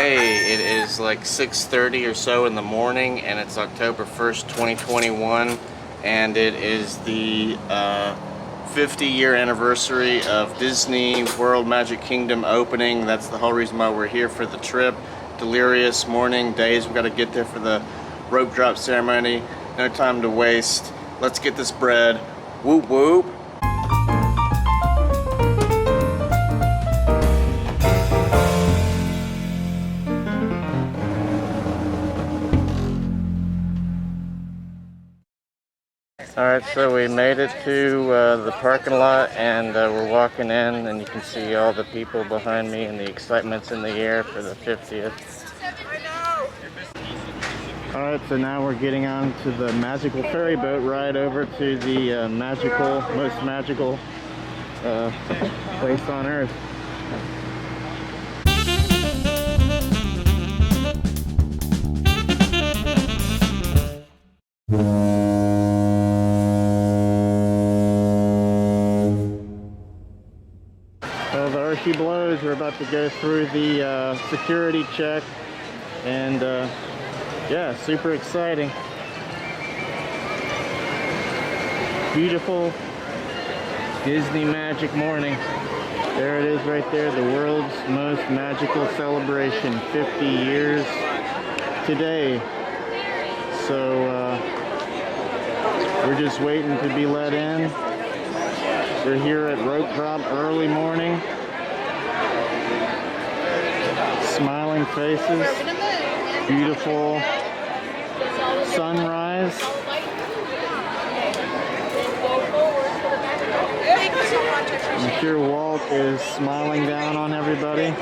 Hey, it is like 6:30 or so in the morning, and it's October 1st, 2021, and it is the 50-year anniversary of Disney World Magic Kingdom opening. That's the whole reason why we're here for the trip. Delirious morning days. We've got to get there for the rope drop ceremony. No time to waste. Let's get this bread. Whoop whoop. Alright, so we made it to the parking lot, and we're walking in, and you can see all the people behind me, and the excitement's in the air for the 50th. Alright, so now we're getting on to the magical ferry boat ride over to the most magical place on earth. Well, the Hershey blows. We're about to go through the security check, and yeah, super exciting. Beautiful Disney magic morning. There it is right there, the world's most magical celebration, 50 years today. So we're just waiting to be let in. We're here at rope drop early morning. Smiling faces, beautiful sunrise. I'm sure Walt is smiling down on everybody.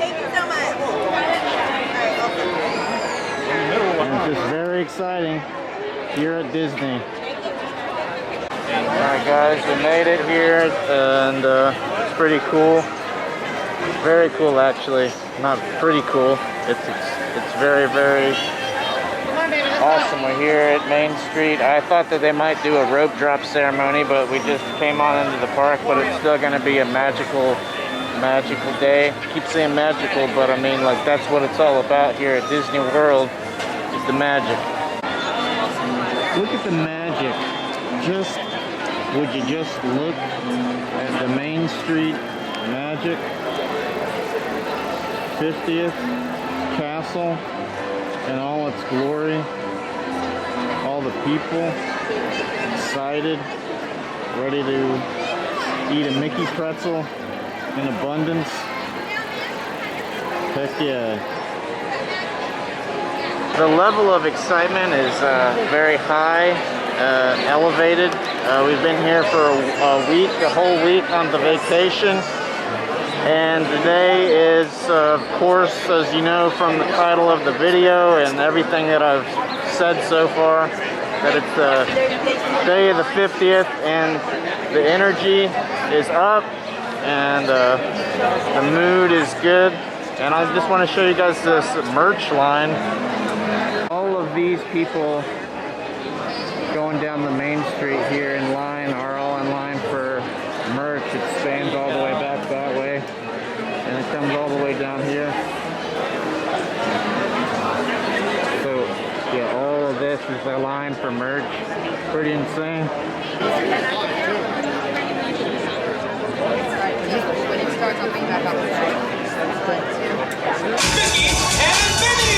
And it's just very exciting here at Disney. Alright guys, we made it here, and it's pretty cool. Very cool actually. Not pretty cool. It's very, very awesome. We're here at Main Street. I thought that they might do a rope drop ceremony, but we just came on into the park, but it's still going to be a magical day. I keep saying magical, but I mean, like, that's what it's all about here at Disney World, is the magic. Look at the magic. Would you just look at the Main Street magic? 50th castle in all its glory. All the people excited, ready to eat a Mickey pretzel in abundance. Heck yeah. The level of excitement is very high, elevated. We've been here for a whole week on the vacation. And today is, of course, as you know from the title of the video and everything that I've said so far, that it's the day of the 50th, and the energy is up, and the mood is good. And I just want to show you guys this merch line. All of these people going down the Main Street here in line are all in line for merch. It spans all the way back that way, and it comes all the way down here. So yeah, all of this is a line for merch. Pretty insane. Mickey and Minnie!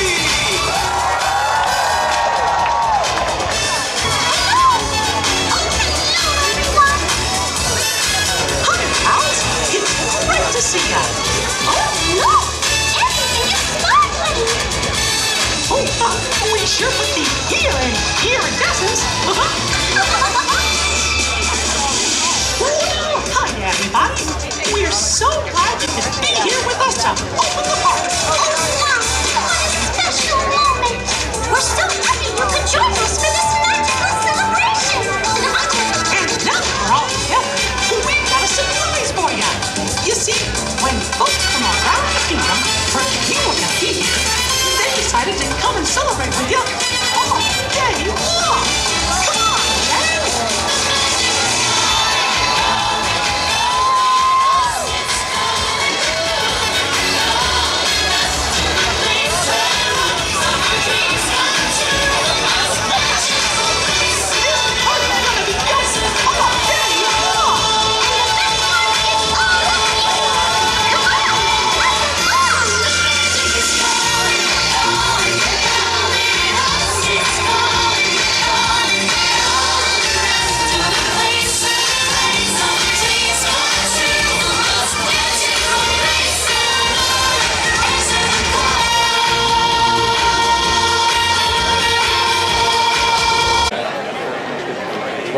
See ya. Oh, look! Everything is sparkling! Oh, we sure put the iridescence. Hi, everybody. We're so glad you could be here with us to open the park.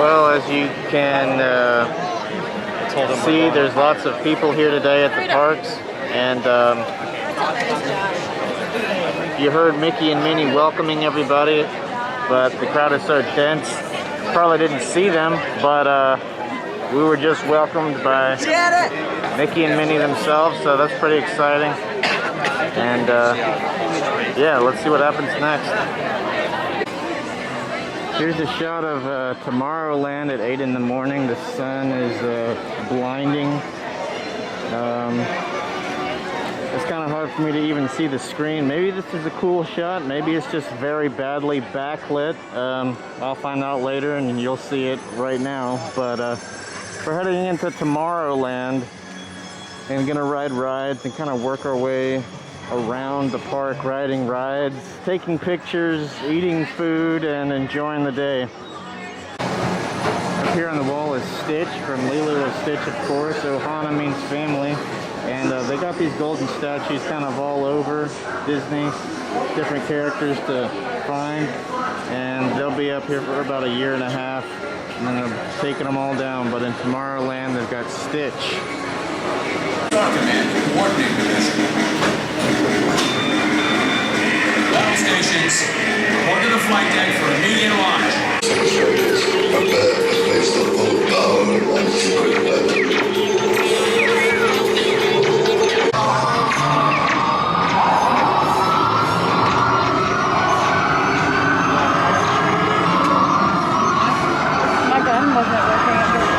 Well, as you can see, there's lots of people here today at the parks, and you heard Mickey and Minnie welcoming everybody, but the crowd is so dense, probably didn't see them, but we were just welcomed by Mickey and Minnie themselves, so that's pretty exciting. And yeah, let's see what happens next. Here's a shot of Tomorrowland at 8 in the morning. The sun is blinding. It's kind of hard for me to even see the screen. Maybe this is a cool shot. Maybe it's just very badly backlit. I'll find out later and you'll see it right now. But we're heading into Tomorrowland and gonna ride rides and kind of work our way around the park, riding rides, taking pictures, eating food, and enjoying the day. Up here on the wall is Stitch from Lilo and Stitch, of course. Ohana means family, and they got these golden statues kind of all over Disney, different characters to find, and they'll be up here for about a year and a half, and then they're taking them all down. But in Tomorrowland, they've got Stitch. All stations, report to the flight deck for immediate launch. Prepare to face the full power of one secret weapon. My gun wasn't working at first.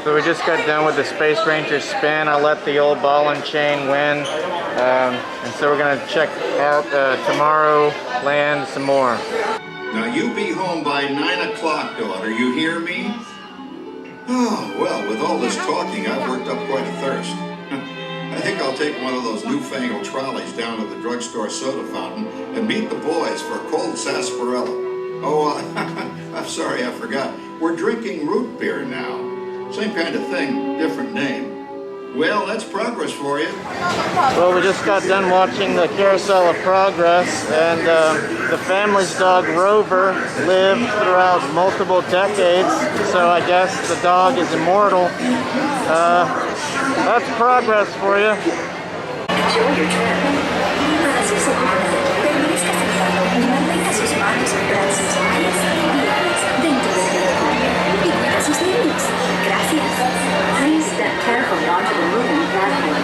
So we just got done with the Space Ranger spin. I let the old ball and chain win. And so we're gonna check out Tomorrowland some more. Now you be home by 9 o'clock, daughter. You hear me? Oh, well, with all this talking, I've worked up quite a thirst. I think I'll take one of those newfangled trolleys down to the drugstore soda fountain and meet the boys for a cold sarsaparilla. Oh, I'm sorry, I forgot. We're drinking root beer now. Same kind of thing, different name. Well, that's progress for you. Well, we just got done watching the Carousel of Progress, and the family's dog Rover lived throughout multiple decades, so I guess the dog is immortal. That's progress for you. Enjoy your trip. Gracias a permanezca sentado y mantenga sus manos, brazos, pies y piernas dentro del vehículo. Y cuida a sus niños. Gracias. Please step carefully onto the moving platform,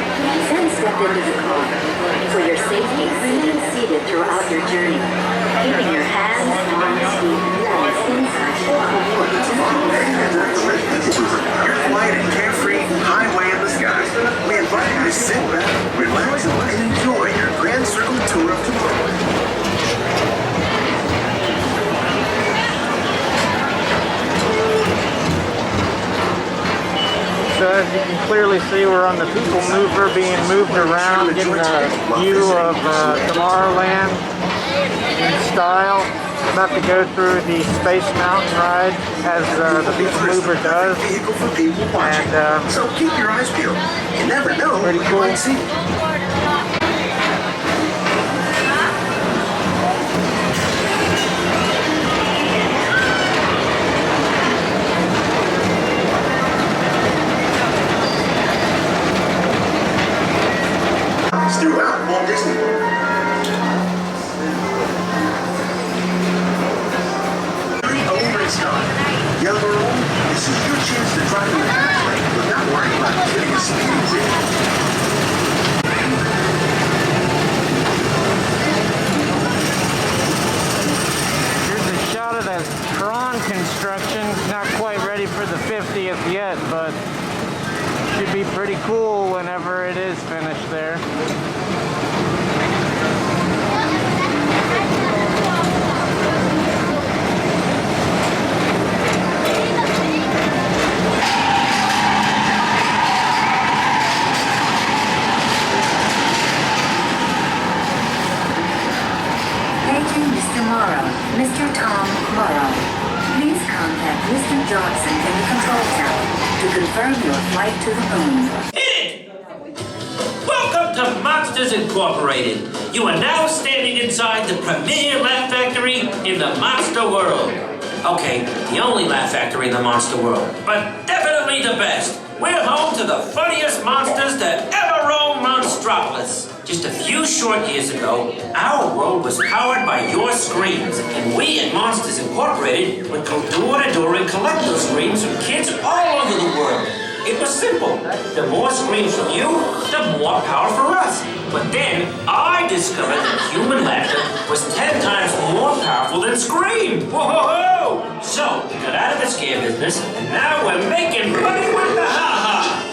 then step into the car. For your safety, remain seated throughout your journey, keeping your hands, arms, feet, and legs inside the Your quiet and carefree highway in the sky. We invite you to sit back, relax, and enjoy your Grand Circle tour of Tomorrowland. So as you can clearly see, we're on the People Mover being moved around, getting a view of Tomorrowland in style. We're about to go through the Space Mountain ride as the People Mover does. Vehicle for people watching. And So keep your eyes peeled. You never know pretty what you cool. might see. Throughout Walt Disney World. Over and start. Young or old, this is your chance to drive your family without worrying about getting a speeding ticket. Here's a just finished there. Paging Mr. Morrow, Mr. Tom Morrow. Please contact Mr. Johnson in the control tower to confirm your flight to the moon. Hit it! Welcome to Monsters Incorporated. You are now standing inside the premier Laugh Factory in the Monster World. Okay, the only Laugh Factory in the Monster World, but definitely the best. We're home to the funniest monsters to ever roam Monstropolis. Just a few short years ago, our world was powered by your screams, and we at Monsters Incorporated would go door to door and collect those screams from kids all over the world. It was simple. The more screams from you, the more power for us. But then, I discovered that human laughter was 10 times more powerful than scream. Whoa! So, we got out of the scare business, and now we're making money with the ha-ha!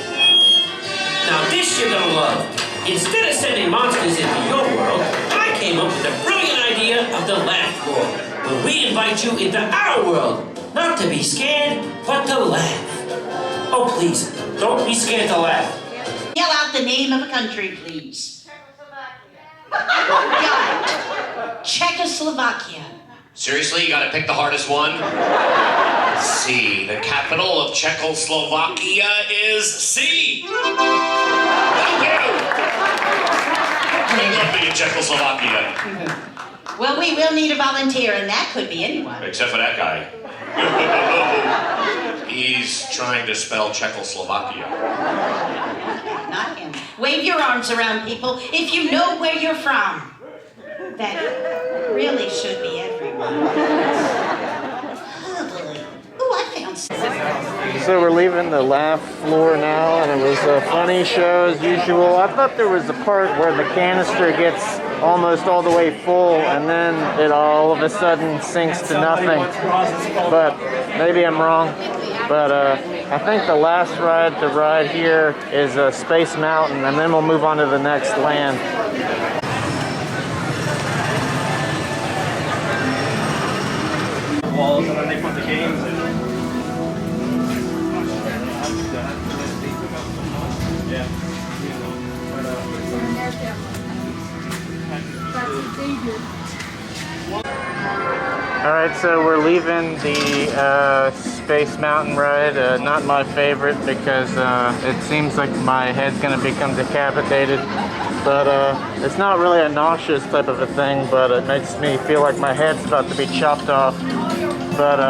Now this you're gonna love. Instead of sending monsters into your world, I came up with the brilliant idea of the Laugh World, where we invite you into our world, not to be scared, but to laugh. Oh, please, don't be scared to laugh. Yell out the name of a country, please. Yeah. Czechoslovakia. Seriously, you gotta pick the hardest one? C. The capital of Czechoslovakia is C. Thank you. I love being in Czechoslovakia. Well, we will need a volunteer, and that could be anyone. Except for that guy. He's trying to spell Czechoslovakia. Not him. Wave your arms around, people, if you know where you're from. That really should be everyone. Ooh, I found something. So we're leaving the laugh floor now, and it was a funny show as usual. I thought there was a part where the canister gets almost all the way full, and then it all of a sudden sinks to nothing. But maybe I'm wrong. But I think the last ride to ride here is Space Mountain, and then we'll move on to the next land. Walls, and then they put the games in. Yeah. Alright, so we're leaving the Space Mountain ride. Not my favorite because it seems like my head's going to become decapitated. But it's not really a nauseous type of a thing, but it makes me feel like my head's about to be chopped off. But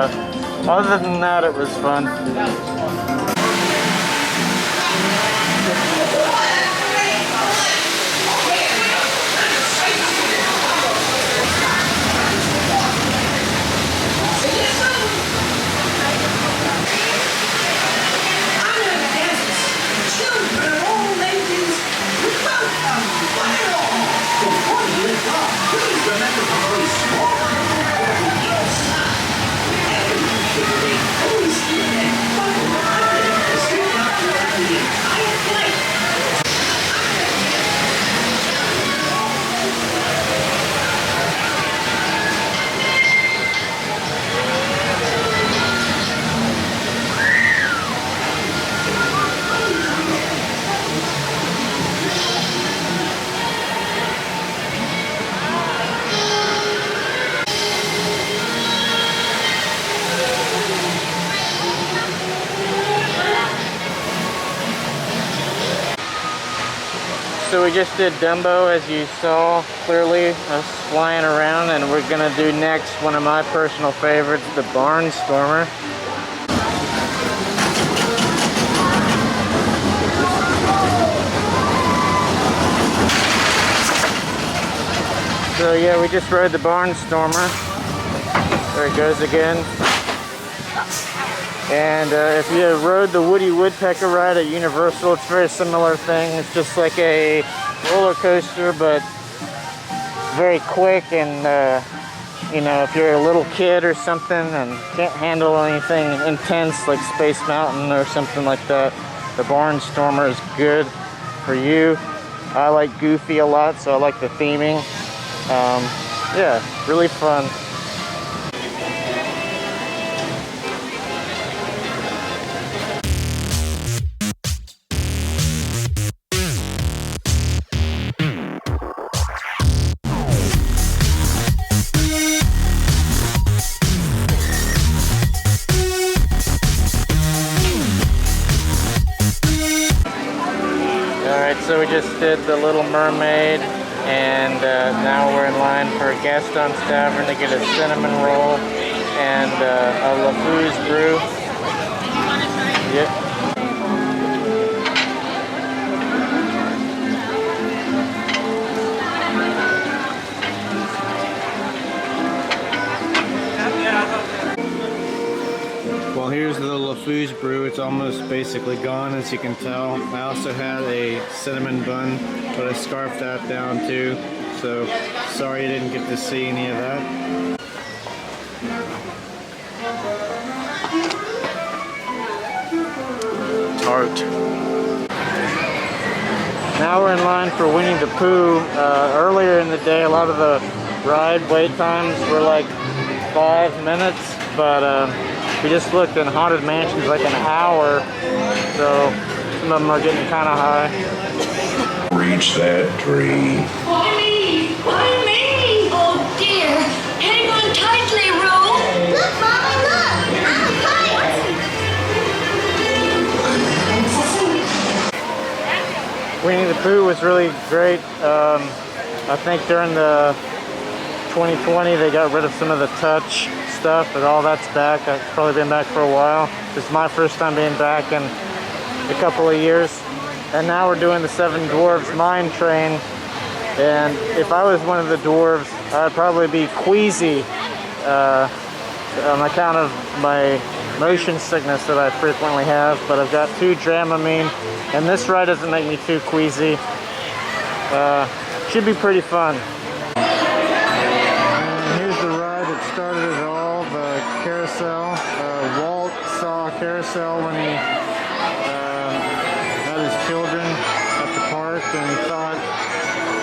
other than that, it was fun. So we just did Dumbo, as you saw clearly, us flying around, and we're gonna do next one of my personal favorites, the Barnstormer. So yeah, we just rode the Barnstormer. There it goes again. And if you rode the Woody Woodpecker ride at Universal, it's a very similar thing. It's just like a roller coaster, but very quick. And you know, if you're a little kid or something and can't handle anything intense like Space Mountain or something like that, the Barnstormer is good. for you. I like Goofy a lot, so I like the theming. Yeah, really fun. Alright, so we just did the Little Mermaid, and now we're in line for Gaston's Tavern to get a cinnamon roll and a LeFou's brew. Yep. Well, here's the LeFou's brew. It's almost basically gone, as you can tell. I also had a cinnamon bun, but I scarfed that down too. So, sorry you didn't get to see any of that. Tart. Now we're in line for Winnie the Pooh. Earlier in the day, a lot of the ride wait times were like 5 minutes, but we just looked in Haunted Mansion's like an hour, so some of them are getting kind of high. Reach that tree. Why me? Why me? Oh dear. Hang on tightly, Roo. Look, Mommy, look. I'm a kite. Winnie the Pooh was really great. I think during the 2020 they got rid of some of the touch stuff, but all that's back. I've probably been back for a while. This is my first time being back in a couple of years. And now we're doing the Seven Dwarfs Mine Train. And if I was one of the dwarves, I'd probably be queasy on account of my motion sickness that I frequently have. But I've got 2 Dramamine, and this ride doesn't make me too queasy. Should be pretty fun. Walt saw Carousel when he had his children at the park, and he thought,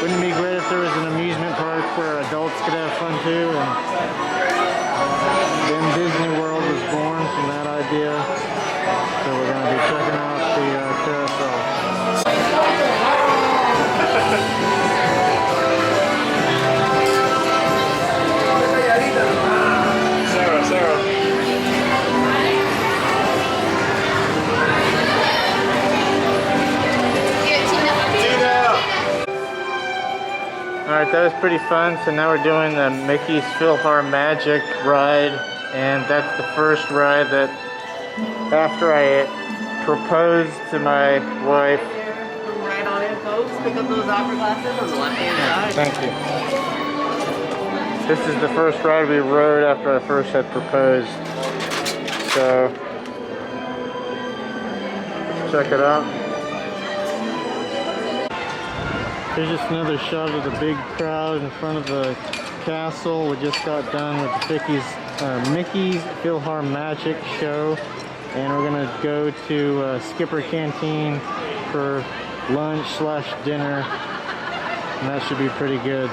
wouldn't it be great if there was an amusement park where adults could have fun too? And then Disney World was born from that idea. So we're going to be checking out the carousel. Alright, that was pretty fun. So now we're doing the Mickey's PhilharMagic ride, and that's the first ride that after I proposed to my wife. Right on in, folks. Pick up those opera glasses on the left-hand side. Thank you. This is the first ride we rode after I first had proposed. So, let's check it out. Here's just another shot of the big crowd in front of the castle. We just got done with Mickey's PhilharMagic show, and we're gonna go to Skipper Canteen for lunch/dinner, and that should be pretty good.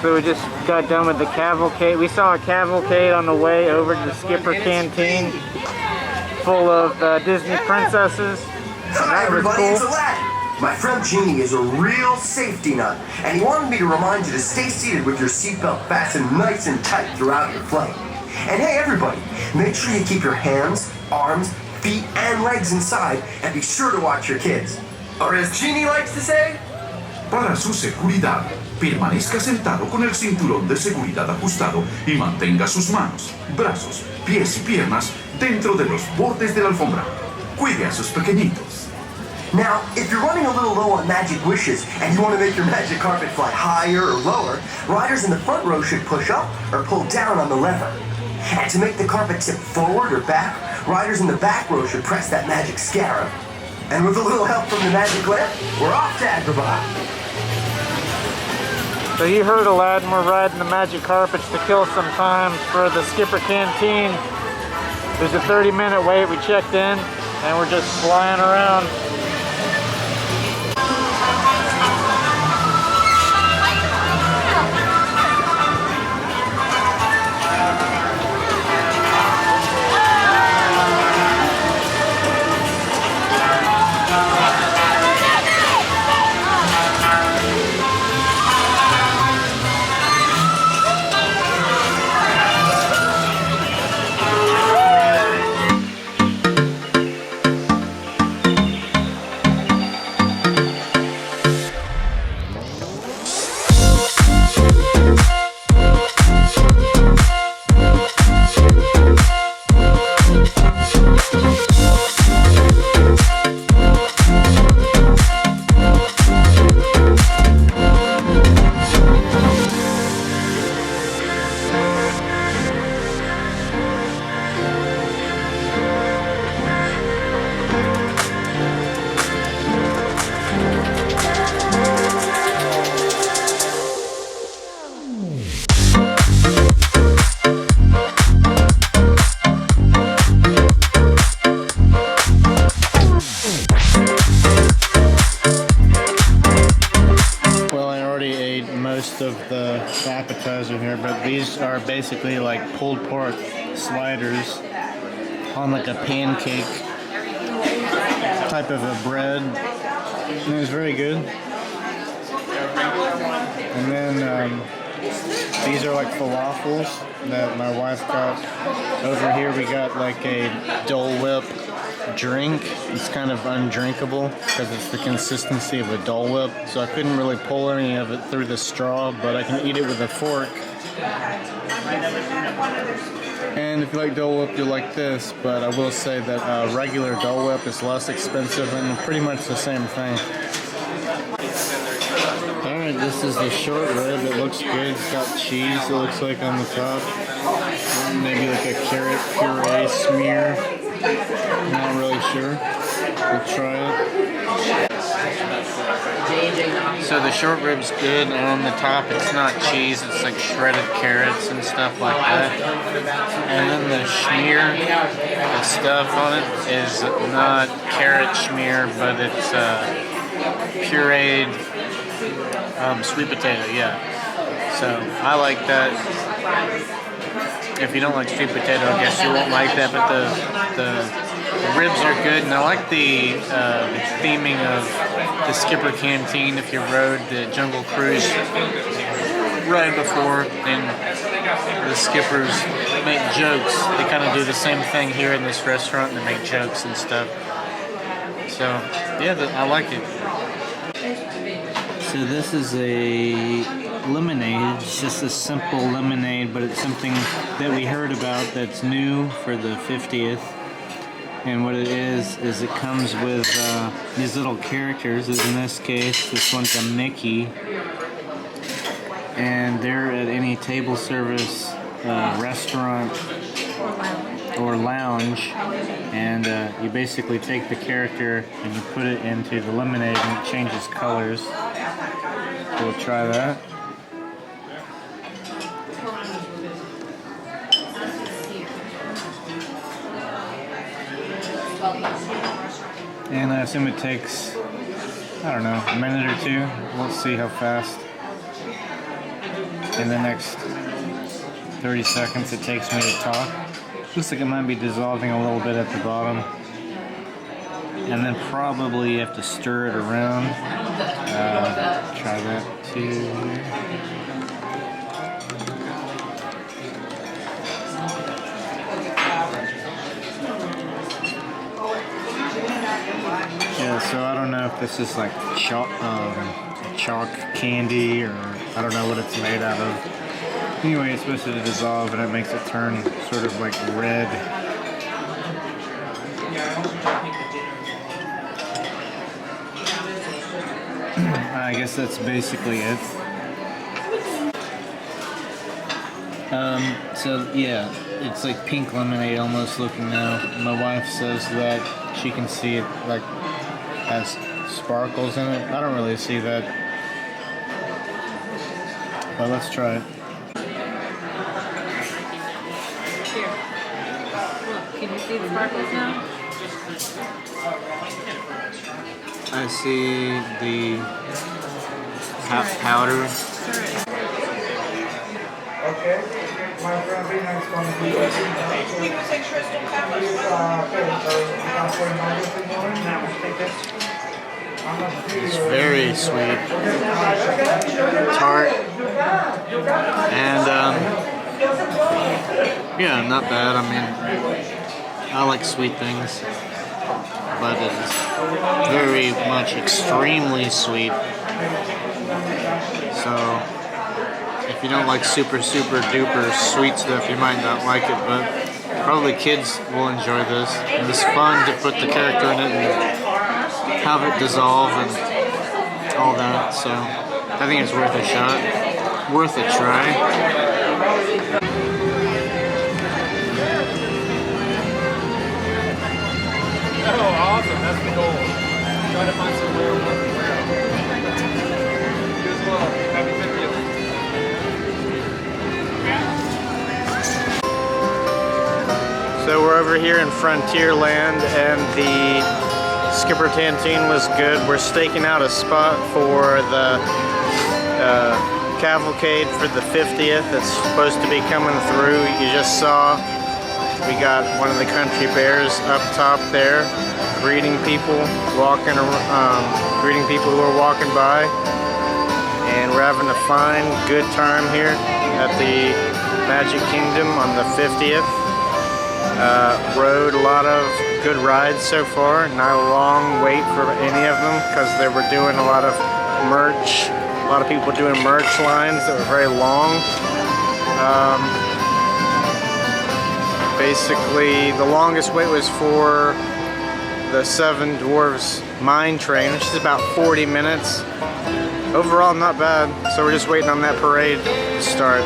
So we just got done with the cavalcade. We saw a cavalcade on the way over to the Skipper Canteen, full of Disney princesses. Hi everybody, it's Aladdin. My friend Genie is a real safety nut, and he wanted me to remind you to stay seated with your seatbelt fastened nice and tight throughout your flight. And hey everybody, make sure you keep your hands, arms, feet, and legs inside, and be sure to watch your kids. Or as Genie likes to say, para su seguridad, permanezca sentado con el cinturón de seguridad ajustado y mantenga sus manos, brazos, pies y piernas dentro de los bordes de la alfombra. Cuide a sus pequeñitos. Now, if you're running a little low on magic wishes and you want to make your magic carpet fly higher or lower, riders in the front row should push up or pull down on the lever. And to make the carpet tip forward or back, riders in the back row should press that magic scarab. And with a little help from the magic lamp, we're off to Agrabah. So you heard Aladdin, we're riding the magic carpets to kill some time for the Skipper Canteen. There's a 30-minute wait, we checked in, and we're just flying around. Of the appetizer here, but these are basically like pulled pork sliders on like a pancake type of a bread, and it was very good. And then these are like falafels that my wife got. Over here we got like a Dole Whip drink. It's kind of undrinkable because it's the consistency of a Dole Whip, so I couldn't really pull any of it through the straw, but I can eat it with a fork. And if you like Dole Whip, you'll like this, but I will say that regular Dole Whip is less expensive and pretty much the same thing. Alright, this is the short rib. It looks good. It's got cheese, it looks like, on the top. Maybe like a carrot puree smear. Not really sure. We'll try it. So the short rib's good, and on the top it's not cheese, it's like shredded carrots and stuff like that. And then the schmear, the stuff on it, is not carrot schmear, but it's pureed sweet potato, yeah. So I like that. If you don't like sweet potato, I guess you won't like that, but the ribs are good, and I like the theming of the Skipper Canteen. If you rode the Jungle Cruise right before, and the Skippers make jokes. They kind of do the same thing here in this restaurant, and they make jokes and stuff. So, yeah, I like it. So this is a lemonade. It's just a simple lemonade, but it's something that we heard about that's new for the 50th. And what it is it comes with these little characters. In this case, this one's a Mickey. And they're at any table service restaurant or lounge. And you basically take the character and you put it into the lemonade and it changes colors. We'll try that. And I assume it takes, I don't know, a minute or two. We'll see how fast. in the next 30 seconds it takes me to talk. Looks like it might be dissolving a little bit at the bottom. And then probably you have to stir it around. Try that too. Yeah, so I don't know if this is like chalk candy, or I don't know what it's made out of. Anyway, it's supposed to dissolve and it makes it turn sort of like red. I guess that's basically it. So yeah, it's like pink lemonade almost looking now. My wife says that she can see it like has sparkles in it. I don't really see that. But let's try it. Here. Look, can you see the sparkles now? I see the powder. Okay. My friend Rina is going to be here. It's very sweet, tart, and yeah, not bad. I mean, I like sweet things, but it's very much extremely sweet. So if you don't like super duper sweet stuff, you might not like it, but probably kids will enjoy this. And it's fun to put the character in it and have it dissolve and all that, so I think it's worth a shot, worth a try. Oh, awesome. That's the goal. Try to find some real work. You as well. Happy 50th. So we're over here in Frontierland, and the Skipper Canteen was good. We're staking out a spot for the cavalcade for the 50th. It's supposed to be coming through. You just saw we got one of the country bears up top there, greeting people, greeting people who are walking by. And we're having a fine, good time here at the Magic Kingdom on the 50th. Rode a lot of good rides so far. Not a long wait for any of them because they were doing a lot of merch. A lot of people doing merch lines that were very long. Basically, the longest wait was for the Seven Dwarfs Mine Train, which is about 40 minutes. Overall, not bad. So we're just waiting on that parade to start.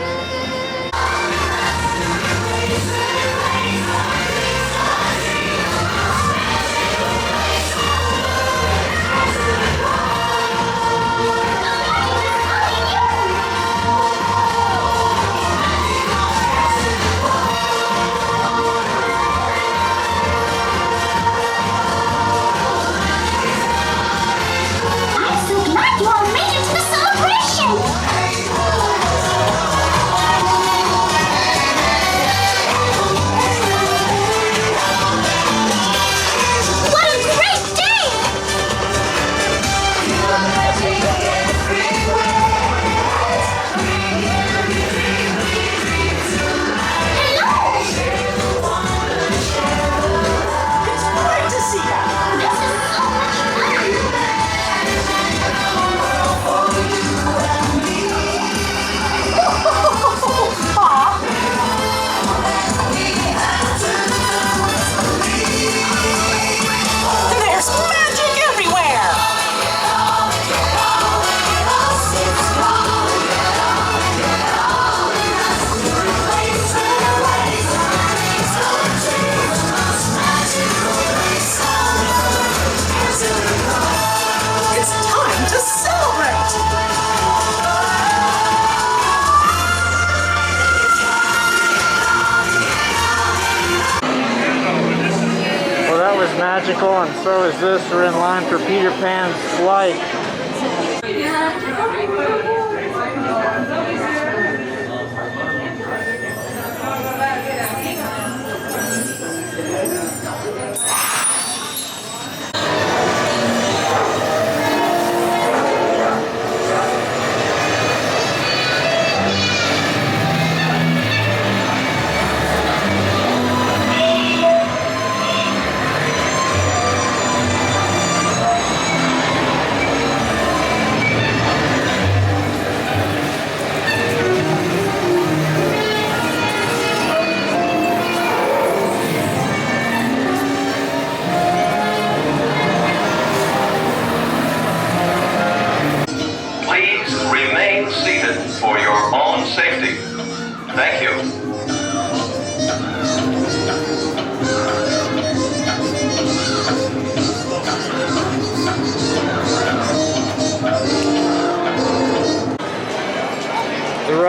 Magical, and so is this. We're in line for Peter Pan's flight.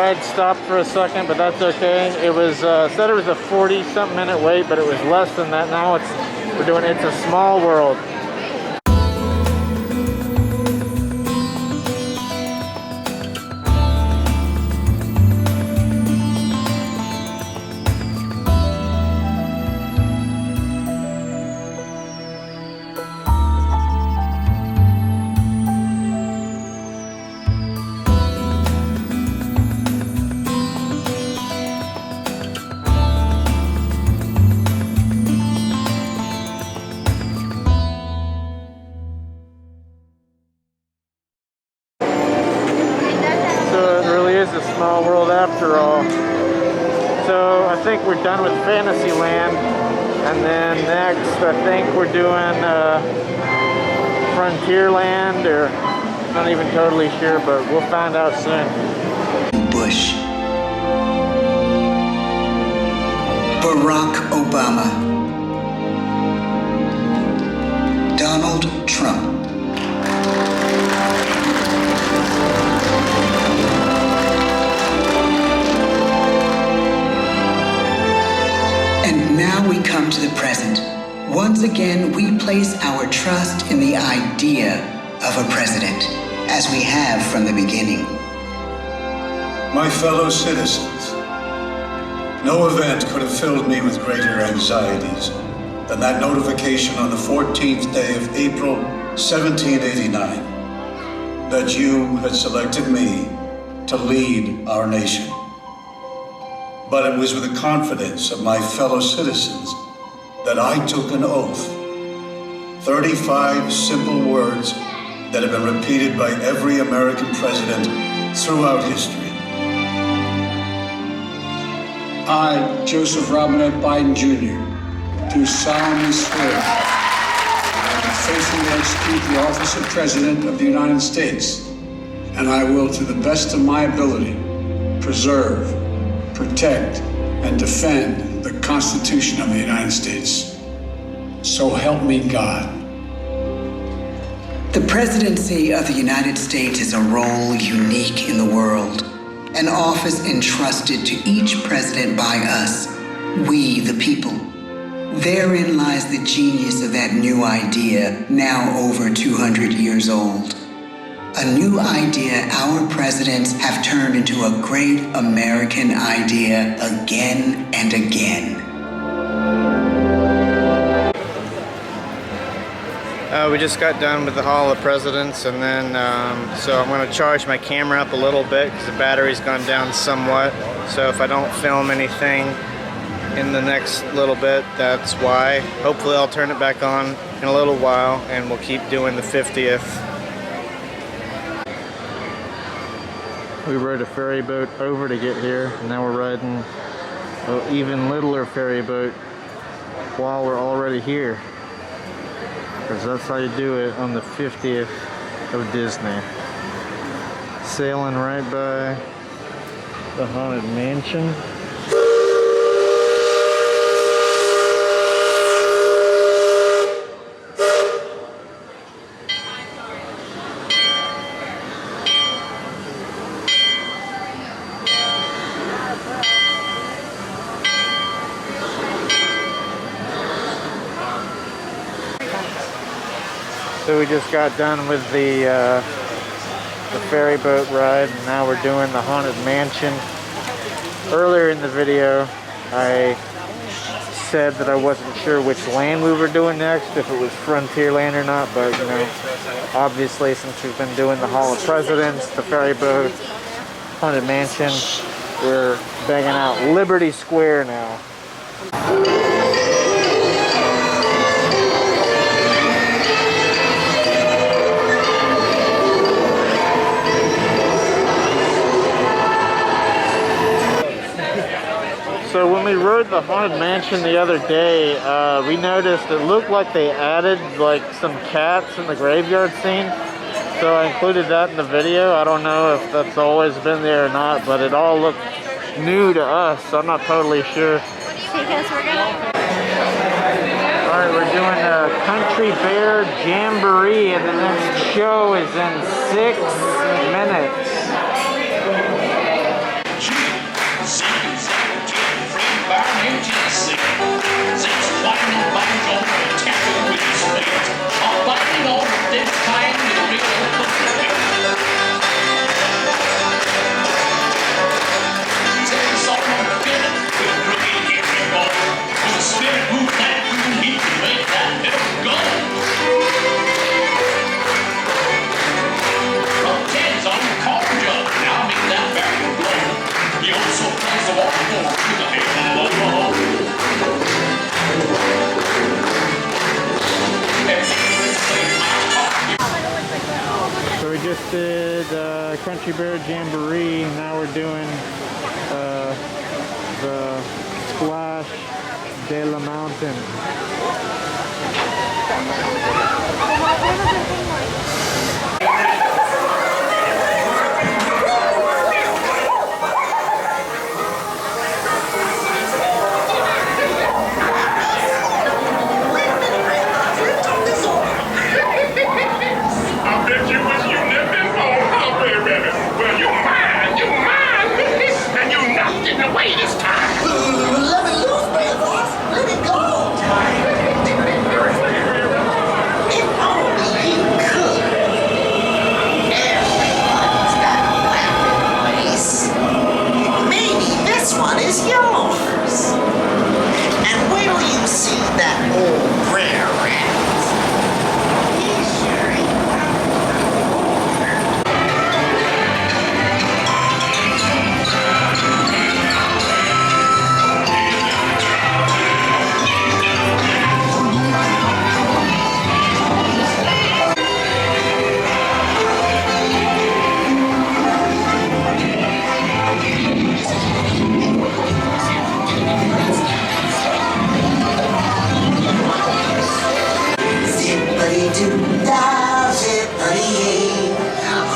ride stopped for a second, but that's okay. It was said it was a 40-something minute wait, but it was less than that. Now we're doing It's a Small World. Small world after all. So I think we're done with Fantasyland, and then next I think we're doing Frontierland, or not even totally sure, but we'll find out soon. Bush, Barack Obama, Donald Trump, and now we come to the present. Once again, we place our trust in the idea of a president, as we have from the beginning. My fellow citizens, no event could have filled me with greater anxieties than that notification on the 14th day of April, 1789, that you had selected me to lead our nation. But it was with the confidence of my fellow citizens that I took an oath. 35 simple words that have been repeated by every American president throughout history. I, Joseph Robinette Biden Jr., do solemnly swear that I will faithfully execute the office of President of the United States, and I will, to the best of my ability, preserve, protect, and defend the Constitution of the United States. So help me God. The presidency of the United States is a role unique in the world, an office entrusted to each president by us, we the people. Therein lies the genius of that new idea, now over 200 years old. A new idea our presidents have turned into a great American idea again and again. We just got done with the Hall of Presidents, and then so I'm going to charge my camera up a little bit because the battery's gone down somewhat. So if I don't film anything in the next little bit, that's why. Hopefully I'll turn it back on in a little while, and we'll keep doing the 50th. We rode a ferry boat over to get here, and now we're riding an even littler ferry boat while we're already here. Because that's how you do it on the 50th of Disney. Sailing right by the Haunted Mansion. So we just got done with the ferry boat ride, and now we're doing the Haunted Mansion. Earlier in the video, I said that I wasn't sure which land we were doing next, if it was Frontierland or not, but you know, obviously since we've been doing the Hall of Presidents, the ferry boat, Haunted Mansion, we're banging out Liberty Square now. So when we rode the Haunted Mansion the other day, we noticed it looked like they added like some cats in the graveyard scene. So I included that in the video. I don't know if that's always been there or not, but it all looked new to us, so I'm not totally sure. Because we're gonna... Alright, we're doing a Country Bear Jamboree, and the next show is in 6 minutes. binding binds over and tackle with his blades. I'll binding over this time with a real Takes on a bit with crooked hairy ball. With a spirit move that groove, he can make that little go. From Ted's on the corn jug, now make that barrel blow. He also plays the waterboard with a halo low. So we just did Country Bear Jamboree. Now we're doing the Splash de la Mountain. I bet you wish you never been born, huh, Ray Rabbit? Well, you mine, and you knocked it away this time. Let me loose, man, boss. Let it go. If only you could. Everyone's got a weapon place. Maybe this one is yours. And wait till you see that old Brer Rabbit.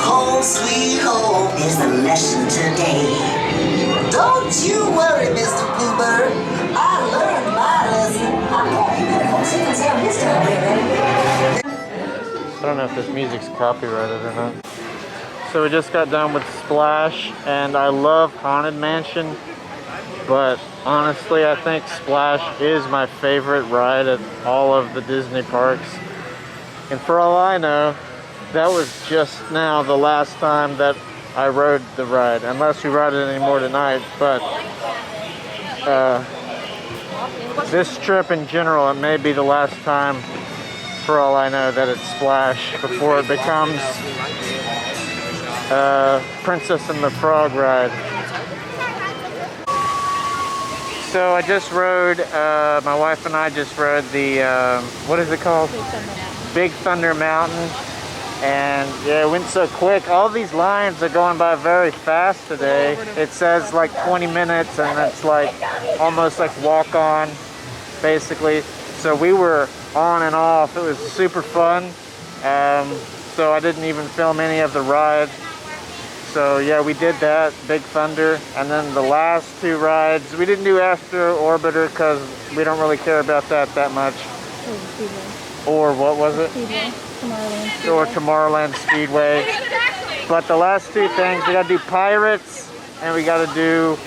Home sweet home is the lesson today. Don't you worry, Mr. Bluebird. I learned my lesson. I'm happy that folks can say I'm this time, baby. I don't know if this music's copyrighted or not. So we just got done with Splash, and I love Haunted Mansion, but honestly I think Splash is my favorite ride at all of the Disney parks. And for all I know, that was just now the last time that I rode the ride, unless we ride it anymore tonight. But this trip in general, it may be the last time, for all I know, that it's Splash before it becomes Princess and the Frog ride. So I just rode, my wife and I just rode the, what is it called? Big Thunder Mountain. And yeah, it went so quick. All these lines are going by very fast today. It says like 20 minutes and it's like almost like walk on, basically. So we were on and off. It was super fun. So I didn't even film any of the ride. So yeah, we did that, Big Thunder. And then the last two rides, we didn't do Astro Orbiter because we don't really care about that much. Or what was it? Tomorrowland. Or Tomorrowland Speedway. But the last two things, we gotta do Pirates and we gotta do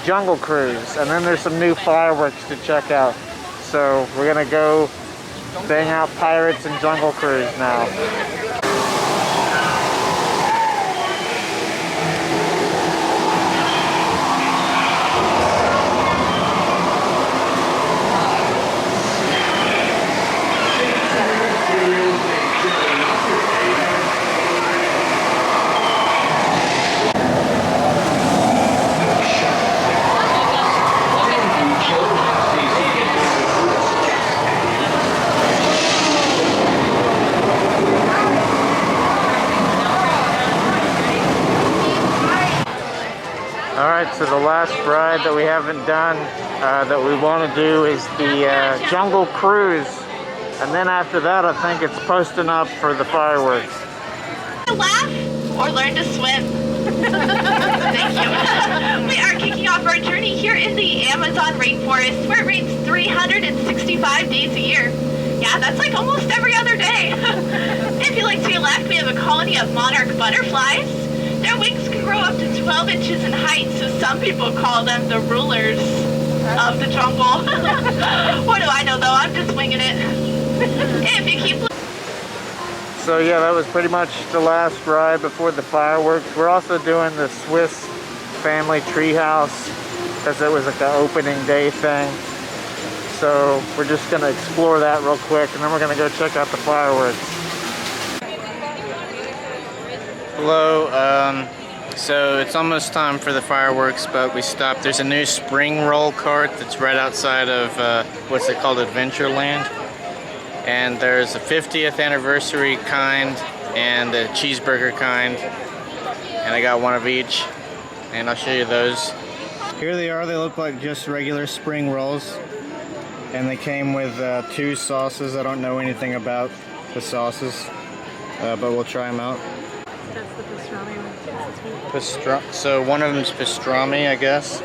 Jungle Cruise. And then there's some new fireworks to check out. So we're gonna go bang out Pirates and Jungle Cruise now. Alright, so the last ride that we haven't done that we want to do is the Jungle Cruise. And then after that, I think it's posting up for the fireworks. Laugh or learn to swim. Thank you. We are kicking off our journey here in the Amazon rainforest, where it rains 365 days a year. Yeah, that's like almost every other day. If you like to your left, we have a colony of monarch butterflies. Their wings can grow up to 12 inches in height, so some people call them the rulers. of the jungle. What do I know though? I'm just winging it. If you keep. So yeah, that was pretty much the last ride before the fireworks. We're also doing the Swiss Family Treehouse because it was like an opening day thing. So we're just gonna explore that real quick and then we're gonna go check out the fireworks. Hello, so it's almost time for the fireworks, but we stopped. There's a new spring roll cart that's right outside of, what's it called, Adventureland. And there's a 50th anniversary kind and a cheeseburger kind. And I got one of each, and I'll show you those. Here they are, they look like just regular spring rolls. And they came with 2 sauces. I don't know anything about the sauces, but we'll try them out. That's the pastrami one. So one of them's pastrami, I guess.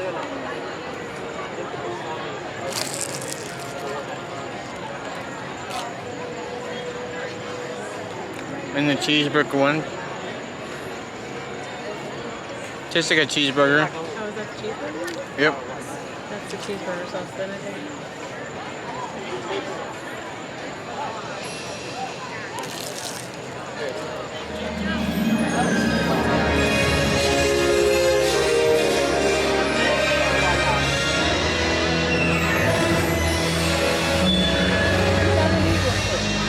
And the cheeseburger one. Tastes like a cheeseburger. Oh, is that the cheeseburger? Yep. That's the cheeseburger sauce then, I think.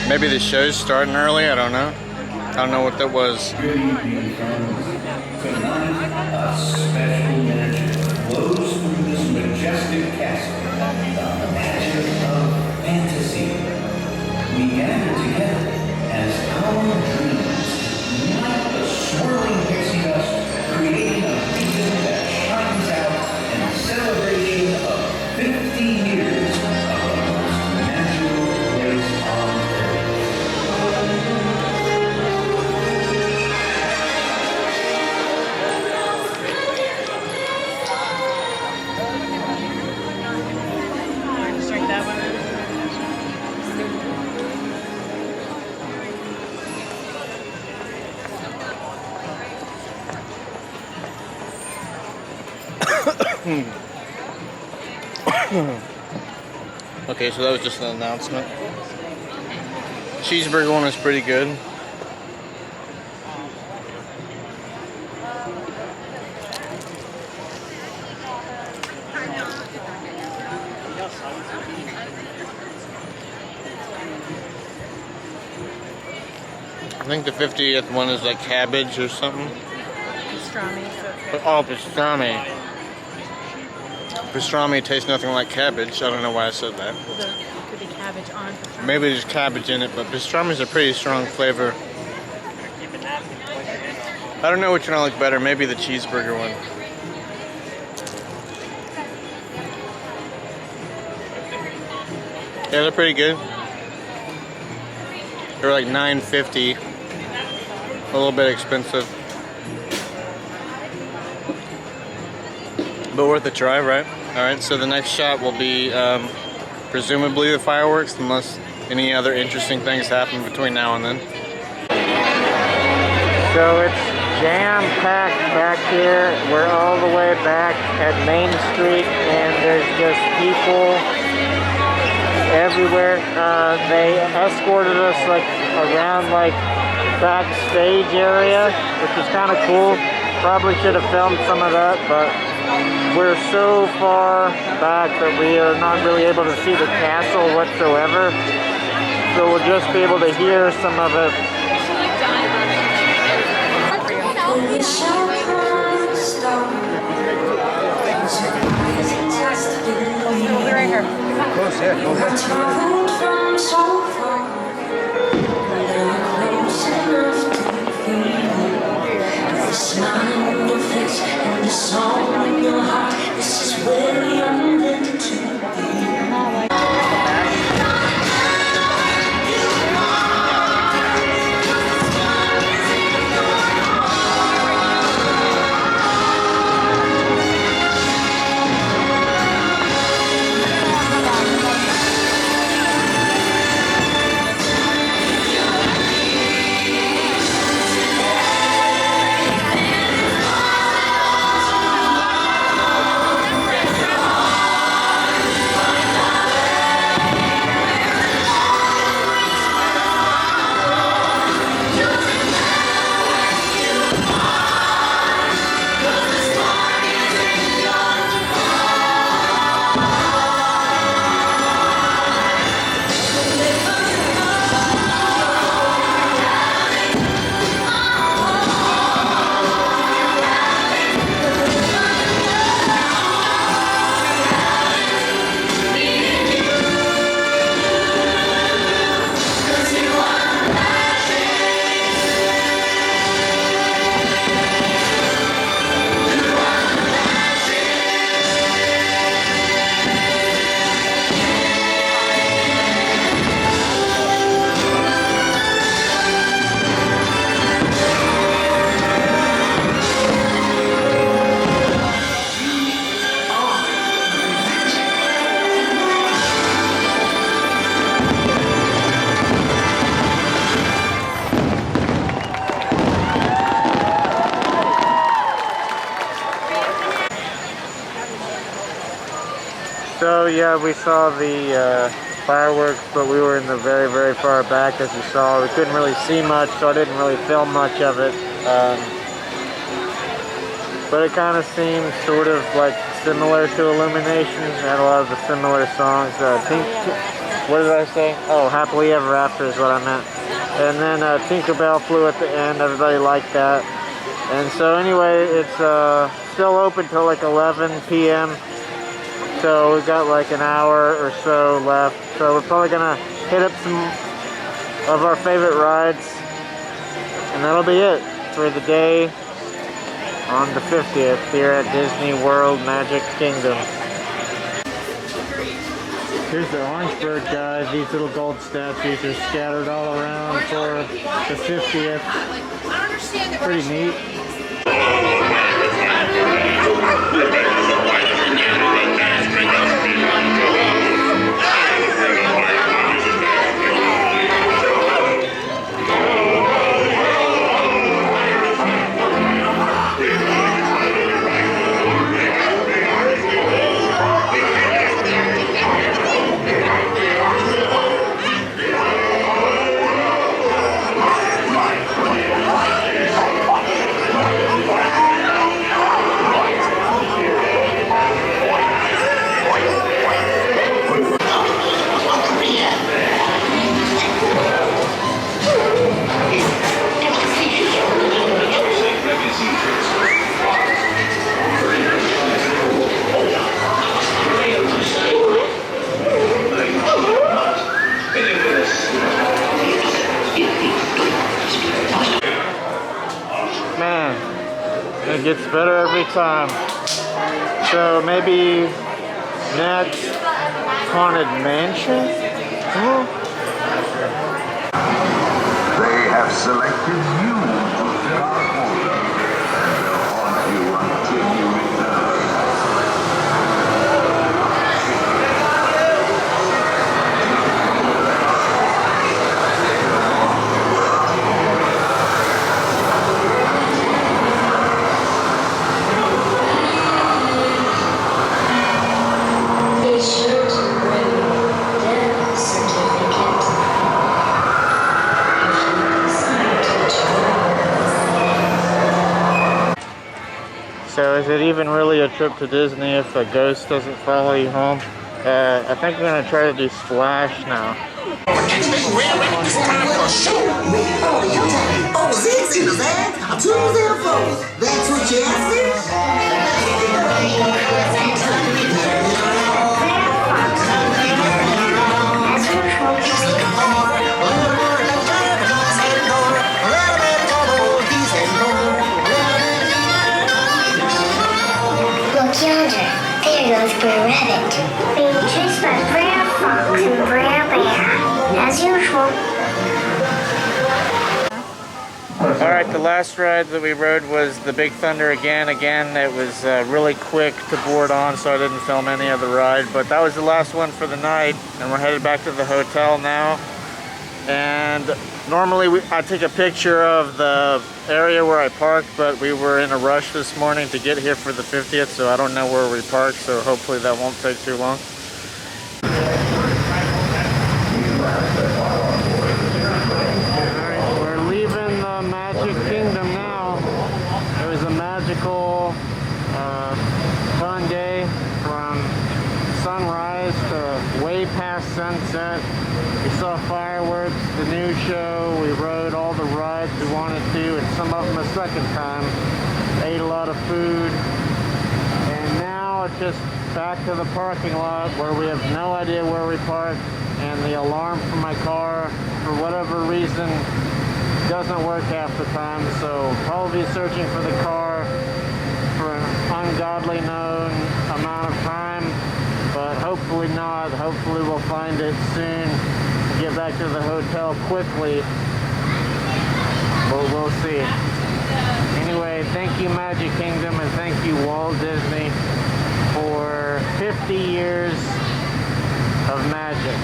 Maybe the show's starting early, I don't know. I don't know what that was. Good evening, friends. Tonight, a special magic flows through this majestic castle. The magic of fantasy. We gather together as our dreams light the swirling pixie dust, creating a beacon that shines out in celebration of 50 years of the most magical place on earth. Just drink that one. Okay, so that was just an announcement. Cheeseburger one is pretty good. I think the 50th one is like cabbage or something. Pastrami. Oh, pastrami. Pastrami tastes nothing like cabbage. I don't know why I said that. Could be cabbage on pastrami. Maybe there's cabbage in it, but pastrami is a pretty strong flavor. I don't know which one I like better. Maybe the cheeseburger one. Yeah, they're pretty good. They're like $9.50. A little bit expensive. But worth a try, right? Alright, so the next shot will be presumably the fireworks, unless any other interesting things happen between now and then. So it's jam-packed back here. We're all the way back at Main Street, and there's just people everywhere. They escorted us like around like backstage area, which is kind of cool. Probably should have filmed some of that, but we're so far back that we are not really able to see the castle whatsoever. So we'll just be able to hear some of it. Right here. Close, yeah, go ahead. Smile on your face and the song in your heart. This is where you're meant to be. yeah, we saw the fireworks, but we were in the very, very far back, as you saw. We couldn't really see much, so I didn't really film much of it. But it kind of seemed sort of like similar to Illuminations. It had a lot of the similar songs. What did I say? Oh, Happily Ever After is what I meant. And then Tinkerbell flew at the end. Everybody liked that. And so anyway, it's still open till like 11 p.m. So we've got like an hour or so left. So we're probably gonna hit up some of our favorite rides. And that'll be it for the day on the 50th here at Disney World Magic Kingdom. Here's the Orangeburg guys. These little gold statues are scattered all around for the 50th. Pretty neat. Man, it gets better every time. So maybe next, Haunted Mansion? Huh? They have selected you to fill our home, and they'll haunt you until you return. Be sure to bring death certificate. So is it even really a trip to Disney if a ghost doesn't follow you home? I think we're gonna try to do Splash now. It's time for a show. Oh, your time. Oh, this is that. I'm 204. That's what you Look yonder. There goes Brer Rabbit. Being chased by Brer Fox and Brer Bear. As usual. Alright, the last ride that we rode was the Big Thunder again. Again, it was really quick to board on, so I didn't film any of the ride. But that was the last one for the night, and we're headed back to the hotel now. And normally I take a picture of the area where I parked, but we were in a rush this morning to get here for the 50th, so I don't know where we parked, so hopefully that won't take too long. Alright, we're leaving the Magic Kingdom now. It was a magical, fun day from sunrise to way past sunset. We saw fireworks, the new show, we rode all the rides we wanted to, and some of them a second time. Ate a lot of food, and now it's just back to the parking lot where we have no idea where we parked, and the alarm for my car, for whatever reason, doesn't work half the time, so probably searching for the car for an ungodly known amount of time, but hopefully not. Hopefully we'll find it soon. Get back to the hotel quickly. We'll see. Anyway, thank you Magic Kingdom, and thank you Walt Disney for 50 years of magic.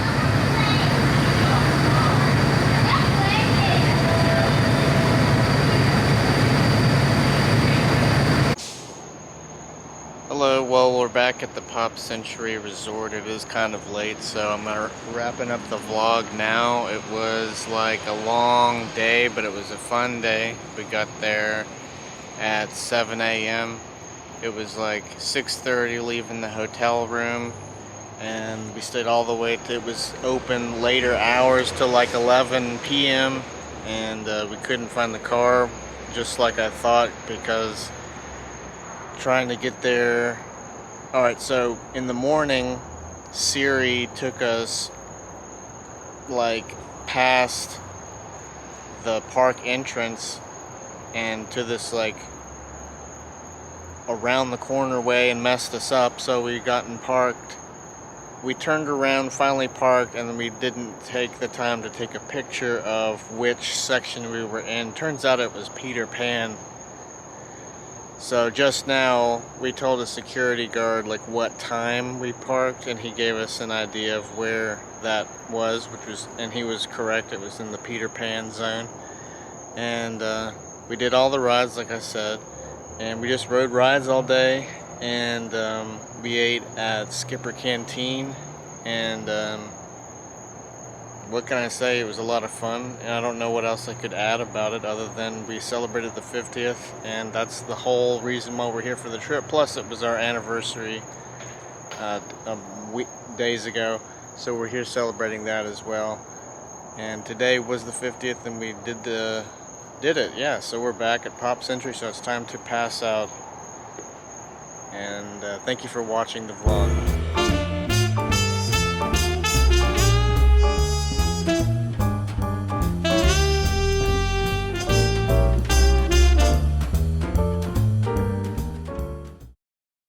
Hello, well, we're back at the Pop Century Resort. It is kind of late, so I'm wrapping up the vlog now. It was like a long day, but it was a fun day. We got there at 7 a.m. It was like 6:30 leaving the hotel room, and we stayed all the way to, it was open later hours till like 11 p.m. and we couldn't find the car, just like I thought, because trying to get there. Alright, so in the morning, Siri took us like past the park entrance and to this like around the corner way and messed us up, so we gotten parked. We turned around, finally parked, and then we didn't take the time to take a picture of which section we were in. Turns out it was Peter Pan. So just now we told a security guard like what time we parked, and he gave us an idea of where that was, and he was correct. It was in the Peter Pan zone. And we did all the rides, like I said, and we just rode rides all day. And we ate at Skipper Canteen, and what can I say, it was a lot of fun, and I don't know what else I could add about it other than we celebrated the 50th, and that's the whole reason why we're here for the trip. Plus it was our anniversary days ago, so we're here celebrating that as well. And today was the 50th, and we did it, yeah. So we're back at Pop Century, so it's time to pass out. And thank you for watching the vlog.